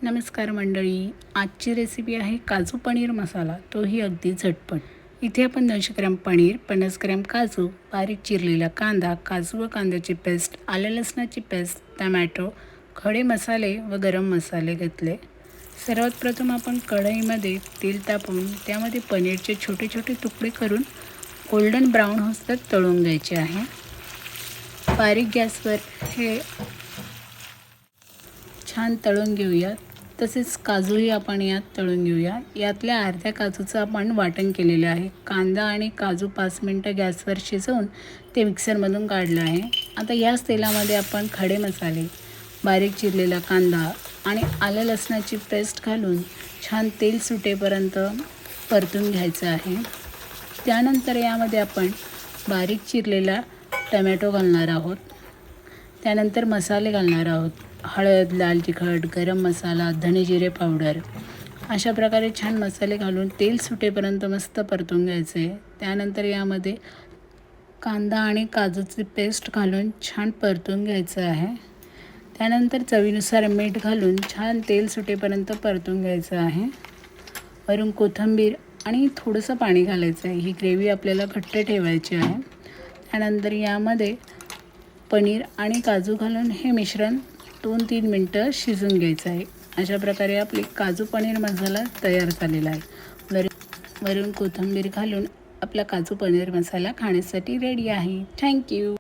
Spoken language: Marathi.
नमस्कार मंडळी, आजची रेसिपी आहे काजू पनीर मसाला, तोही अगदी झटपट। इथे आपण 200 ग्रॅम पनीर, 50 ग्रॅम काजू, बारीक चिरलेला कांदा, काजू व कांद्याची पेस्ट, आलं लसणाची पेस्ट, टमॅटो, खडे मसाले व गरम मसाले घेतले। सर्वात प्रथम आपण कढईमध्ये तेल तापवून त्यामध्ये पनीरचे छोटे छोटे तुकडे करून गोल्डन ब्राऊन होईपर्यंत तळून घ्यायचे आहे। बारीक गॅसवर हे छान तळून घेऊया। तसेच काजूही आपण यात तळून घेऊया। यातल्या अर्ध्या काजूचं आपण वाटण केलेले आहे। कांदा आणि काजू 5 मिनिटं गॅसवर शिजवून ते मिक्सरमधून काढलं आहे। आता याच तेलामध्ये आपण खडे मसाले, बारीक चिरलेला कांदा आणि आलं लसणाची पेस्ट घालून छान तेल सुटेपर्यंत परतून घ्यायचं आहे। त्यानंतर यामध्ये आपण बारीक चिरलेला टमॅटो घालणार आहोत। त्यानंतर मसाले घालणार आहोत। हळद, लाल तिखट, गरम मसाला, धने जिरे पावडर, अशा प्रकारे छान मसाले घालून तेल सुटेपर्यंत मस्त परतून घ्यायचे। त्यानंतर यामध्ये कांदा आणि काजूची पेस्ट घालून छान परतून घ्यायचं आहे। त्यानंतर चवीनुसार मीठ घालून छान तेल सुटेपर्यंत परतून घ्यायचं आहे। वरून कोथिंबीर आणि थोडंसं पाणी घालायचं आहे। ही ग्रेव्ही आपल्याला घट्ट ठेवायची आहे। त्यानंतर यामध्ये पनीर आणि काजू घालून हे मिश्रण 2-3 मिनिटं शिजून घ्यायचं आहे। अशा प्रकारे आपली काजू पनीर मसाला तयार झालेला आहे। वरून कोथिंबीर घालून आपला काजू पनीर मसाला खाण्यासाठी रेडी आहे। थँक्यू।